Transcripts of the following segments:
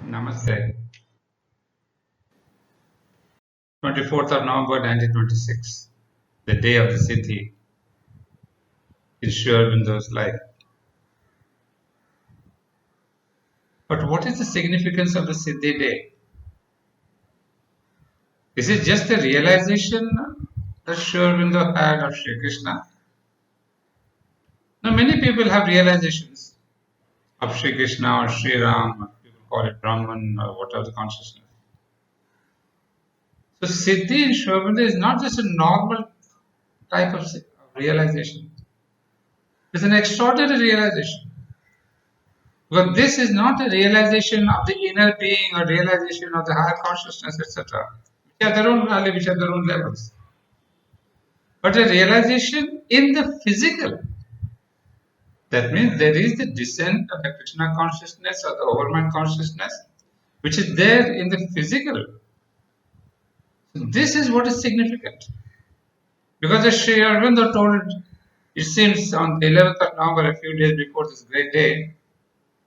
Namaste. 24th of November 1926, the day of the Siddhi in Sri Aurobindo's life. But what is the significance of the Siddhi day? Is it just the realization that Sri Aurobindo had of Sri Krishna? Now, many people have realizations of Sri Krishna or Sri Ram, or people call it Brahman or whatever the consciousness. So, Siddhi in Sri Aurobindo is not just a normal type of realization. It's an extraordinary realization. Because this is not a realization of the inner being or realization of the higher consciousness, etc. Which have their own value, which have their own levels. But a realization in the physical. That means there is the descent of the Krishna consciousness or the Overmind consciousness, which is there in the physical. So this is what is significant. Because as Sri Aurobindo told, it seems on the 11th of November, a few days before this great day,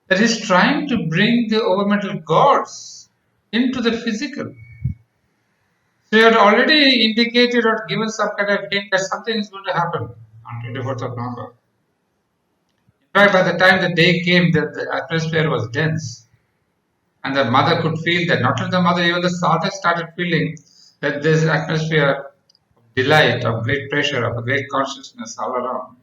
that he's trying to bring the overmental gods into the physical. So he had already indicated or given some kind of hint that something is going to happen on 24th of November. In fact, by the time the day came, the atmosphere was dense. And the mother could feel that, not only the mother, even the sadhak started feeling that there's an atmosphere of delight, of great pressure, of a great consciousness all around.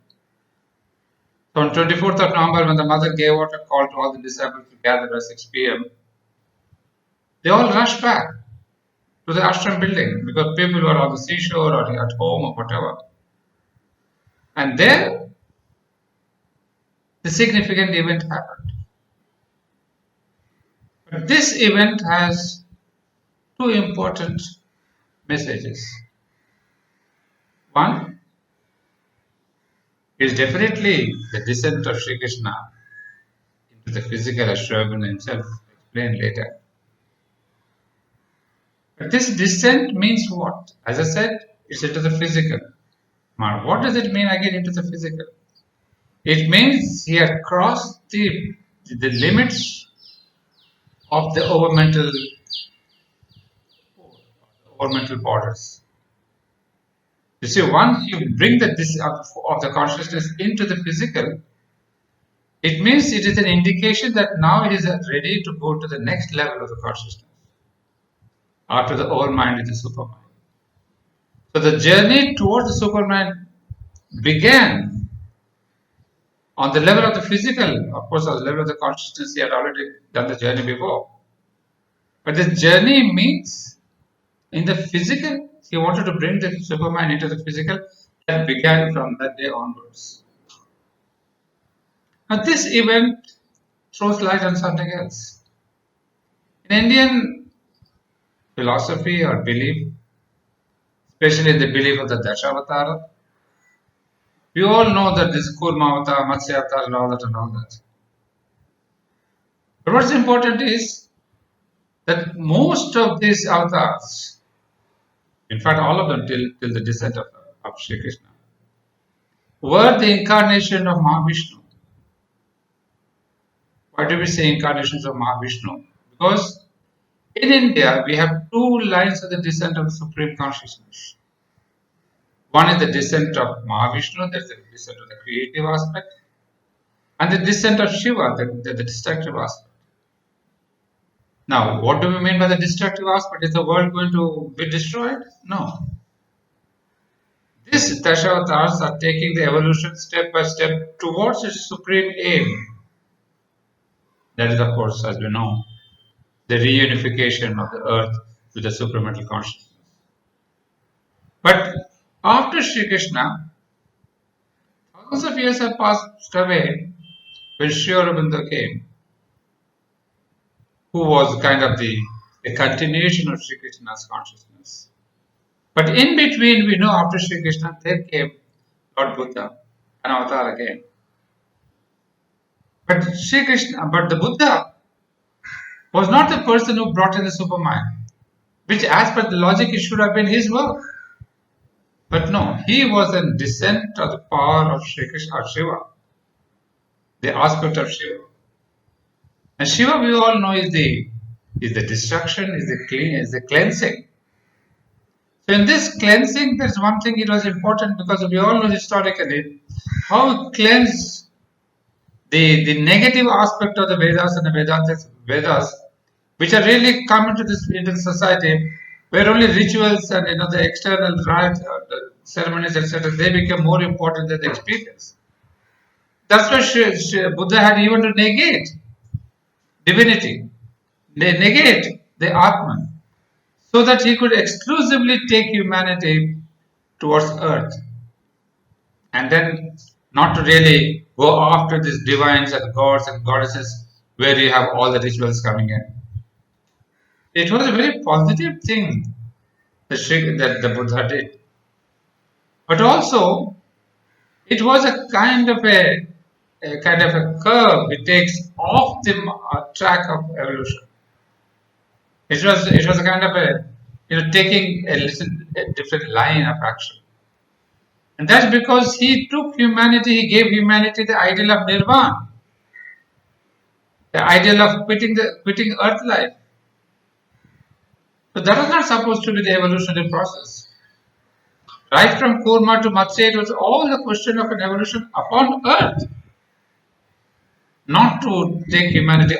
So on 24th of November, when the mother gave out a call to all the disciples to gather at 6 p.m., they all rushed back to the ashram building because people were on the seashore or at home or whatever. And there, the significant event happened. But this event has two important messages. One is definitely the descent of Sri Krishna into the physical, as Sri Aurobindo himself explained later. But this descent means what? As I said, it's into the physical. Now, what does it mean again into the physical? It means he had crossed the limits of the overmental borders. You see, once you bring of the consciousness into the physical, it means it is an indication that now he is ready to go to the next level of the consciousness. After the overmind is the supermind. So the journey towards the supermind began on the level of the physical. Of course, on the level of the consciousness, he had already done the journey before. But the journey means in the physical, he wanted to bring the supermind into the physical. That began from that day onwards. Now this event throws light on something else. In Indian philosophy or belief, especially the belief of the Dashavatara, we all know that this Kurma Avatar, Matsya Avatar and all that. But what's important is that most of these avatars, in fact all of them till the descent of Sri Krishna, were the incarnation of Mahavishnu. Why do we say incarnations of Mahavishnu? Because in India we have two lines of the descent of the Supreme Consciousness. One is the descent of Mahavishnu, that's the descent of the creative aspect, and the descent of Shiva, the destructive aspect. Now, what do we mean by the destructive aspect? Is the world going to be destroyed? No. These Dashavatars are taking the evolution step by step towards its supreme aim. That is, of course, as we know, the reunification of the earth with the supramental consciousness. But after Sri Krishna, thousands of years have passed away when Sri Aurobindo came, who was kind of a continuation of Sri Krishna's consciousness. But in between, we know after Sri Krishna, there came Lord Buddha, an avatar again. But the Buddha was not the person who brought in the supermind, which as per the logic it should have been his work. But no, he was a descent of the power of Sri Krishna or Shiva, the aspect of Shiva. And Shiva, we all know, is the is the destruction, is the cleansing. So in this cleansing, there's one thing it was important because we all know historically how it cleansed the negative aspect of the Vedas and the Vedas, which are really come into the society, where only rituals and the external rites, the ceremonies, etc., they become more important than the experience. That's why Buddha had even to negate divinity, they negate the Atman, so that he could exclusively take humanity towards earth, and then not to really go after these divines and gods and goddesses where you have all the rituals coming in. It was a very positive thing that the Buddha did. But also, it was a kind of a curve it takes off the track of evolution. It was a kind of a taking a different line of action. And that's because he gave humanity the ideal of nirvana, the ideal of quitting earth life. So that was not supposed to be the evolutionary process. Right from Kurma to Matsya, it was all the question of an evolution upon earth. Not to take humanity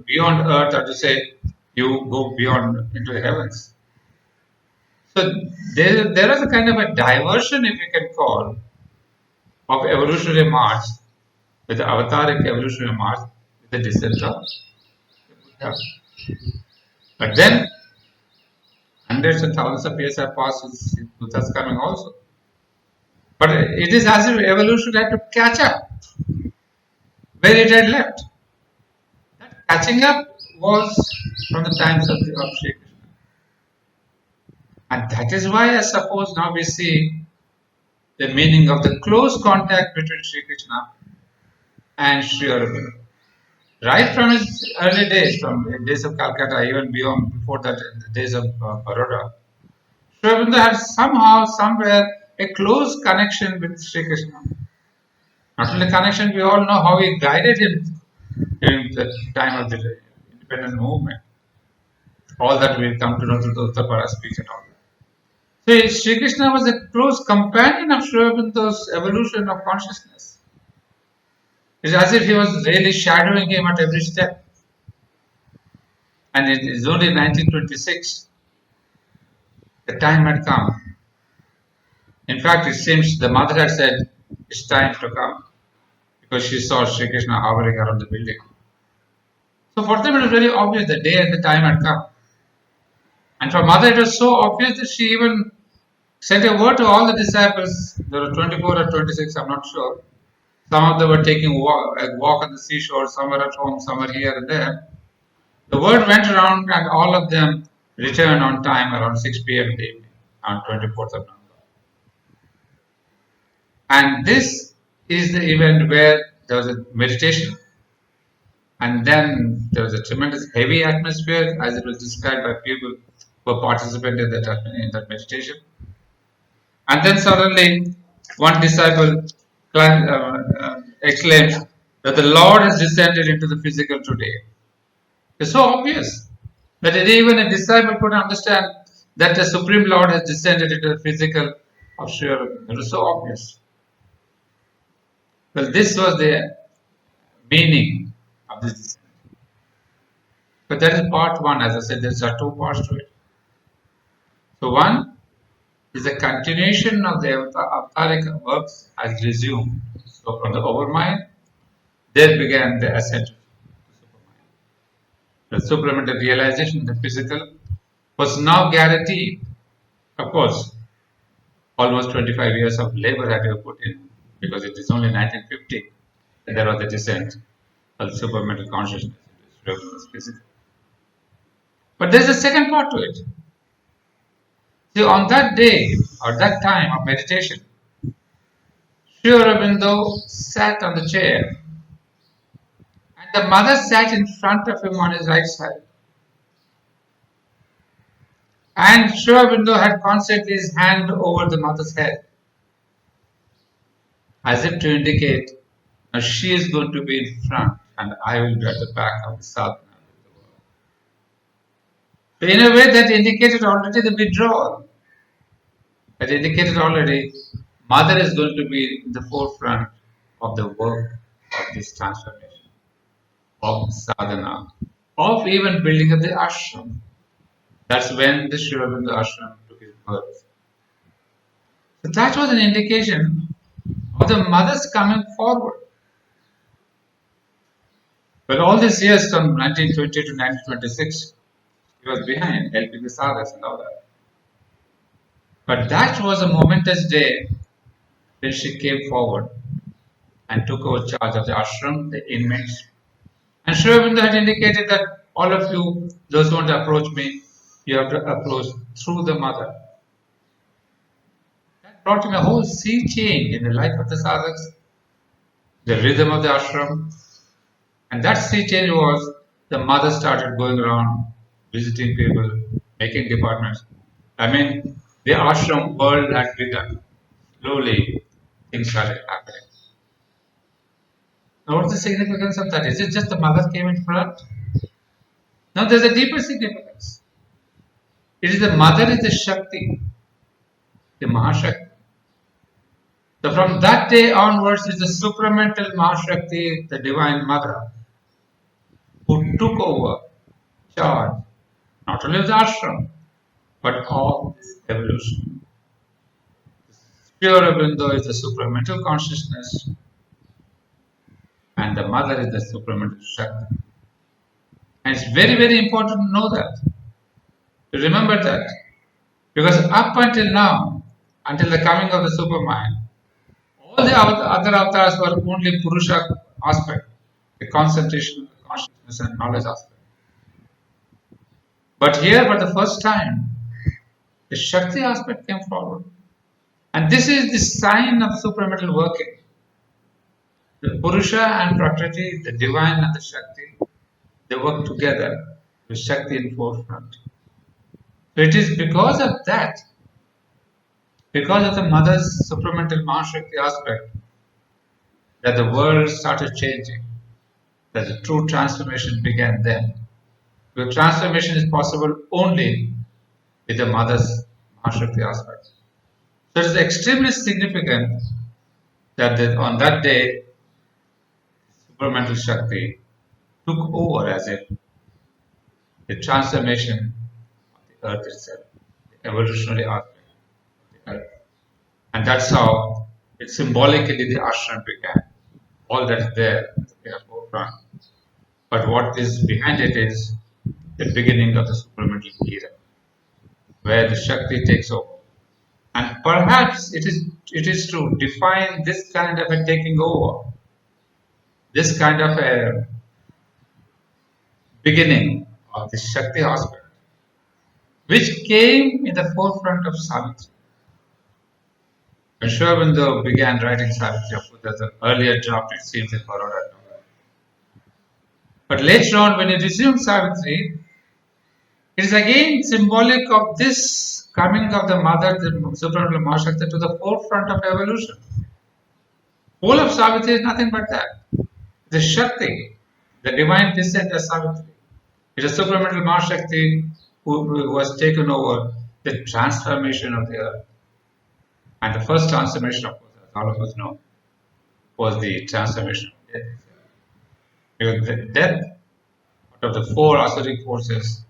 beyond earth or to say you go beyond into the heavens. So there is a kind of a diversion, if you can call, of evolutionary march, with the avataric evolutionary march, with the descent of Buddha. But then, hundreds and thousands of years have passed since Buddha's coming also. But it is as if evolution had to catch up where it had left. That catching up was from the times of Sri Krishna. And that is why I suppose now we see the meaning of the close contact between Sri Krishna and Sri Aurobindo. Right from his early days, from the days of Calcutta, even beyond, before that, in the days of Baroda, Sri Aurobindo had somehow, somewhere, a close connection with Sri Krishna. Not only connection, we all know how he guided him during the time of the independent movement. All that we come to know through the Uttapara speech and all that. So Sri Krishna was a close companion of Sri Aurobindo's evolution of consciousness. It's as if he was really shadowing him at every step. And it is only in 1926 the time had come. In fact, it seems the mother had said, it's time to come, because she saw Sri Krishna hovering around the building. So for them it was very obvious the day and the time had come. And for mother it was so obvious that she even sent a word to all the disciples. There were 24 or 26, I'm not sure. Some of them were taking a walk on the seashore, some were at home, some were here and there. The word went around and all of them returned on time around 6 p.m. in the evening on 24th of November. And this is the event where there was a meditation, and then there was a tremendous heavy atmosphere as it was described by people who participated in that meditation. And then suddenly one disciple exclaims that the Lord has descended into the physical today. It's so obvious that even a disciple could understand that the Supreme Lord has descended into the physical of Sri Aurobindo. It was so obvious. Well, this was the meaning of this descent. But that is part one. As I said, there are two parts to it. So one is a continuation of the avataric works as resumed. So from the Overmind, there began the ascent to Supermind. The Supermind realization, the physical, was now guaranteed. Of course, almost 25 years of labor had to be put in, because it is only 1950 that there was the descent of the supermental consciousness into physical. But there is a second part to it. See, on that day or that time of meditation, Sri Aurobindo sat on the chair, and the mother sat in front of him on his right side. And Sri Aurobindo had constantly his hand over the mother's head, as if to indicate, now she is going to be in front and I will be at the back of the sadhana of the world. So in a way that indicated already the withdrawal. That indicated already mother is going to be in the forefront of the work of this transformation, of sadhana, of even building up the ashram. That's when the Sri Aurobindo ashram took its birth. So that was an indication of the mothers coming forward. But all these years from 1920 to 1926, she was behind, helping the sadhaks and all that. But that was a momentous day when she came forward and took over charge of the ashram, the inmates. And Sri Aurobindo had indicated that all of you, those who want to approach me, you have to approach through the mother. That brought him a whole sea change in the life of the sadhaks, the rhythm of the ashram. And that sea change was the mother started going around, visiting people, making departments. I mean, the ashram world had begun. Slowly, things started happening. Now, what's the significance of that? Is it just the mother came in front? No, there's a deeper significance. It is the mother is the Shakti, the Mahashakti. So from that day onwards is the supramental Mahashakti, the Divine Mother, who took over charge, not only of the ashram, but of this evolution. Sri Aurobindo is the supramental consciousness, and the mother is the supramental Shakti. And it's very, very important to know that, to remember that. Because up until now, until the coming of the Supermind, all the other avatars were only Purusha aspect, the concentration of the consciousness and knowledge aspect. But here, for the first time, the Shakti aspect came forward. And this is the sign of supramental working. The Purusha and Prakriti, the Divine and the Shakti, they work together with Shakti in forefront. So it is because of that, because of the mother's supramental Mahashakti aspect, that the world started changing, that the true transformation began then. The transformation is possible only with the mother's Mahashakti aspect. So it is extremely significant that on that day, supramental Shakti took over as if the transformation of the earth itself, the evolutionary aspect of the earth. And that's how it symbolically the ashram began. All that is there in the forefront. But what is behind it is the beginning of the supramental era, where the Shakti takes over. And perhaps it is to define this kind of a taking over, this kind of a beginning of the Shakti aspect, which came in the forefront of Savitri. When Sri Aurobindo began writing Savitri, of course, there's an earlier draft, it seems, in Baroda. But later on, when he resumed Savitri, it is again symbolic of this coming of the mother, the supramental Mahashakti, to the forefront of evolution. Whole of Savitri is nothing but that. The Shakti, the divine descent of Savitri. It is supramental Mahashakti who has taken over the transformation of the earth. And the first transformation, of course, as all of us know, was the transformation of death. Because the death out of the four asuric forces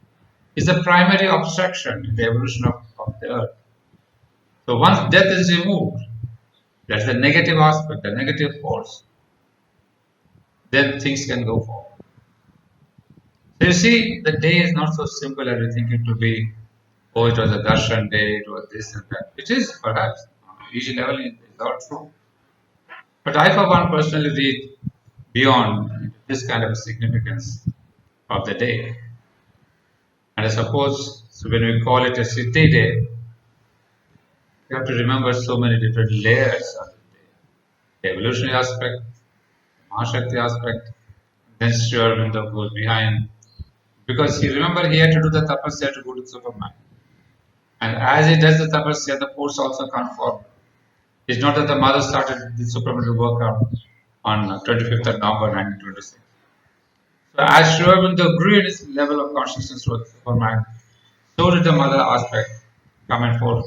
is the primary obstruction in the evolution of the earth. So once death is removed, that's the negative aspect, the negative force, then things can go forward. So you see, the day is not so simple as we think it to be. Oh, it was a darshan day, it was this and that. It is perhaps, on each level it is not true. But I for one personally read beyond this kind of significance of the day. And I suppose, so when we call it a Siddhi day, you have to remember so many different layers of the day. The evolutionary aspect, the Mahashakti aspect, then Sri Aurobindo goes behind. Because remember, he had to do the tapasya to go to Supermind. And as he does the tapasya, the force also can't form. It's not that the mother started the supramental work on 25th of November 1926. So as Sri Aurobindo grew in his level of consciousness towards Supermind, so did the mother aspect come and forth.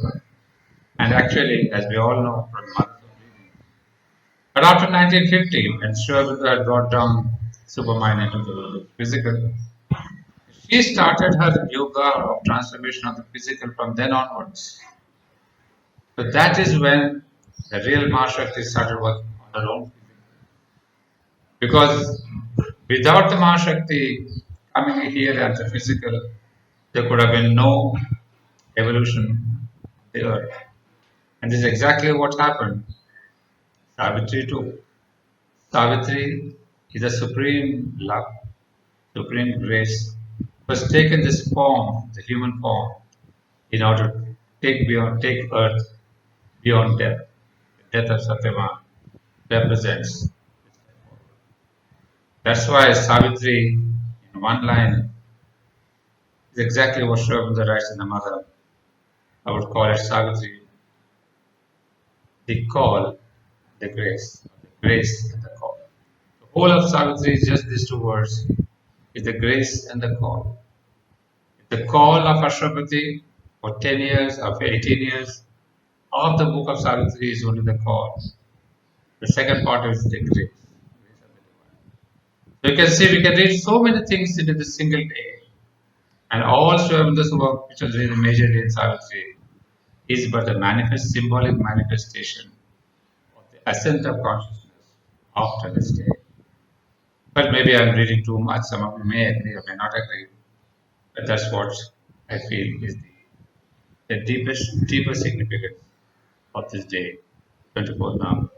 And actually, as we all know from mothers of breathing, but after 1950, when Sri Aurobindo had brought down Supermind into the physical, she started her yoga of transformation of the physical from then onwards. So that is when the real Mahashakti started working on her own. Because without the Mahashakti coming here as the physical, there could have been no evolution of the earth. And this is exactly what happened. Savitri too. Savitri is a supreme love, supreme grace, who has taken this form, the human form, in order to take earth beyond death. The death of Satyama represents. That's why Savitri, in one line, is exactly what Sri Aurobindo writes in the Mother. I would call it Savitri, the call, the grace and the call. The whole of Savitri is just these two words, is the grace and the call. The call of Ashwapati for 10 years or for 18 years of the book of Savitri is only the call. The second part is the grace. So you can see we can read so many things into this single day. And all Sri Aurobindo's work, which was really majorly in Savitri, is but a symbolic manifestation of the ascent of consciousness after this day. But maybe I'm reading too much. Some of you may agree or may not agree. But that's what I feel is the deeper significance of this day, 24th November.